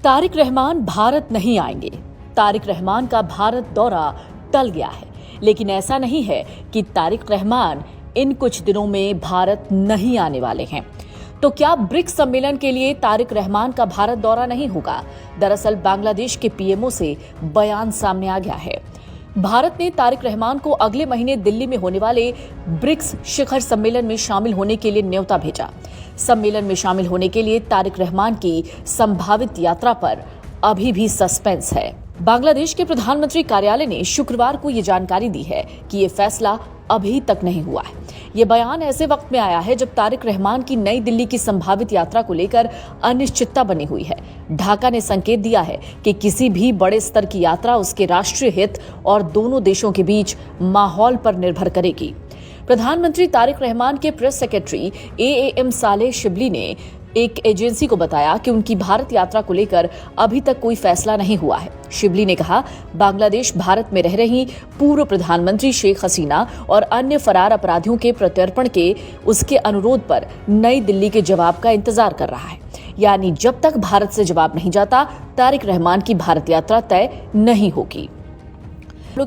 तारिक रहमान भारत नहीं आएंगे। तारिक रहमान का भारत दौरा टल गया है, लेकिन ऐसा नहीं है कि तारिक रहमान इन कुछ दिनों में भारत नहीं आने वाले हैं। तो क्या ब्रिक्स सम्मेलन के लिए तारिक रहमान का भारत दौरा नहीं होगा? दरअसल बांग्लादेश के पीएमओ से बयान सामने आ गया है। भारत ने तारिक रहमान को अगले महीने दिल्ली में होने वाले ब्रिक्स शिखर सम्मेलन में शामिल होने के लिए न्योता भेजा। सम्मेलन में शामिल होने के लिए तारिक रहमान की संभावित यात्रा पर अभी भी सस्पेंस है। बांग्लादेश के प्रधानमंत्री कार्यालय ने शुक्रवार को ये जानकारी दी है कि ये फैसला अभी तक नहीं हुआ है। ये बयान ऐसे वक्त में आया है जब तारिक रहमान की नई दिल्ली की संभावित यात्रा को लेकर अनिश्चितता बनी हुई है। ढाका ने संकेत दिया है कि किसी भी बड़े स्तर की यात्रा उसके राष्ट्रीय हित और दोनों देशों के बीच माहौल पर निर्भर करेगी। प्रधानमंत्री तारिक रहमान के press secretary am Saleh Shibli ने एक एजेंसी को बताया कि उनकी भारत यात्रा को लेकर अभी तक कोई फैसला नहीं हुआ है। शिबली ने कहा, बांग्लादेश भारत में रह रही पूर्व प्रधानमंत्री शेख हसीना और अन्य फरार अपराधियों के प्रत्यर्पण के उसके अनुरोध पर नई दिल्ली के जवाब का इंतजार कर रहा है। यानी जब तक भारत से जवाब नहीं जाता, तारिक रहमान की भारत यात्रा तय नहीं होगी।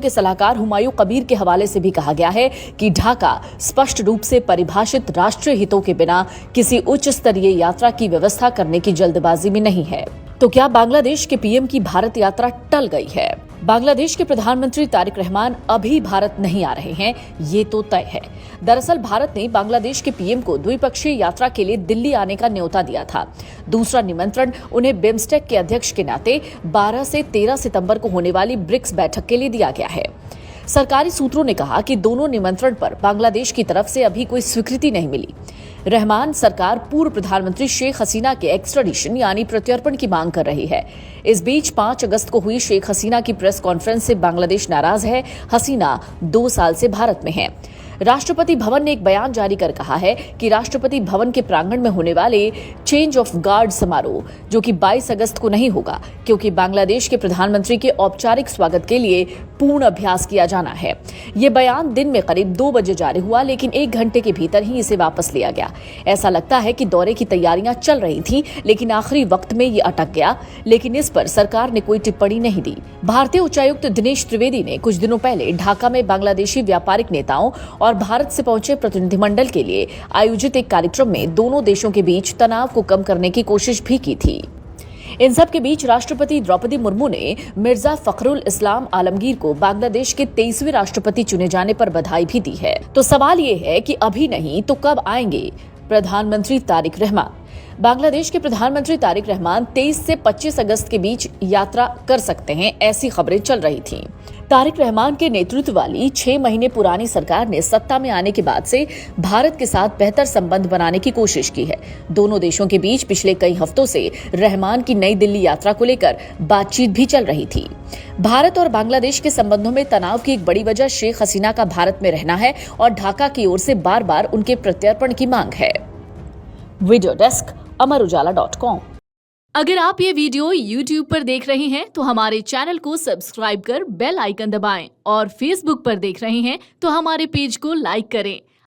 के सलाहकार हुमायूं कबीर के हवाले से भी कहा गया है कि ढाका स्पष्ट रूप से परिभाषित राष्ट्रीय हितों के बिना किसी उच्च स्तरीय यात्रा की व्यवस्था करने की जल्दबाजी में नहीं है। तो क्या बांग्लादेश के पीएम की भारत यात्रा टल गई है? बांग्लादेश के प्रधानमंत्री तारिक रहमान अभी भारत नहीं आ रहे हैं, ये तो तय है। दरअसल भारत ने बांग्लादेश के पीएम को द्विपक्षीय यात्रा के लिए दिल्ली आने का न्योता दिया था। दूसरा निमंत्रण उन्हें बिम्स्टेक के अध्यक्ष के नाते 12 से 13 सितंबर को होने वाली ब्रिक्स बैठक के लिए दिया गया है। सरकारी सूत्रों ने कहा कि दोनों निमंत्रण पर बांग्लादेश की तरफ से अभी कोई स्वीकृति नहीं मिली। रहमान सरकार पूर्व प्रधानमंत्री शेख हसीना के एक्स्ट्राडिशन यानी प्रत्यर्पण की मांग कर रही है। इस बीच 5 अगस्त को हुई शेख हसीना की प्रेस कॉन्फ्रेंस से बांग्लादेश नाराज है। हसीना 2 साल से भारत में है। राष्ट्रपति भवन ने एक बयान जारी कर कहा है कि राष्ट्रपति भवन के प्रांगण में होने वाले चेंज ऑफ गार्ड समारोह, जो कि 22 अगस्त को नहीं होगा, क्योंकि बांग्लादेश के प्रधानमंत्री के औपचारिक स्वागत के लिए पूर्ण अभ्यास किया जाना है। ये बयान दिन में करीब 2 बजे जारी हुआ, लेकिन 1 घंटे के भीतर ही इसे वापस लिया गया। ऐसा लगता है कि दौरे की तैयारियां चल रही थी, लेकिन आखिरी वक्त में ये अटक गया। लेकिन इस पर सरकार ने कोई टिप्पणी नहीं दी। भारतीय उच्चायुक्त दिनेश त्रिवेदी ने कुछ दिनों पहले ढाका में बांग्लादेशी व्यापारिक नेताओं और भारत से पहुंचे प्रतिनिधिमंडल के लिए आयोजित एक कार्यक्रम में दोनों देशों के बीच तनाव को कम करने की कोशिश भी की थी। इन सब के बीच राष्ट्रपति द्रौपदी मुर्मू ने मिर्जा फखरुल इस्लाम आलमगीर को बांग्लादेश के 23वें राष्ट्रपति चुने जाने पर बधाई भी दी है। तो सवाल ये है कि अभी नहीं तो कब आएंगे प्रधानमंत्री तारिक रहमान? बांग्लादेश के प्रधानमंत्री तारिक रहमान 23 से 25 अगस्त के बीच यात्रा कर सकते हैं, ऐसी खबरें चल रही थीं। तारिक रहमान के नेतृत्व वाली 6 महीने पुरानी सरकार ने सत्ता में आने के बाद से भारत के साथ बेहतर संबंध बनाने की कोशिश की है। दोनों देशों के बीच पिछले कई हफ्तों से रहमान की नई दिल्ली यात्रा को लेकर बातचीत भी चल रही थी। भारत और बांग्लादेश के संबंधों में तनाव की एक बड़ी वजह शेख हसीना का भारत में रहना है और ढाका की ओर से बार-बार उनके प्रत्यर्पण की मांग है। Video desk amarujala.com। अगर आप ये वीडियो YouTube पर देख रहे हैं तो हमारे चैनल को सब्सक्राइब कर बेल आइकन दबाएं और Facebook पर देख रहे हैं तो हमारे पेज को लाइक करें।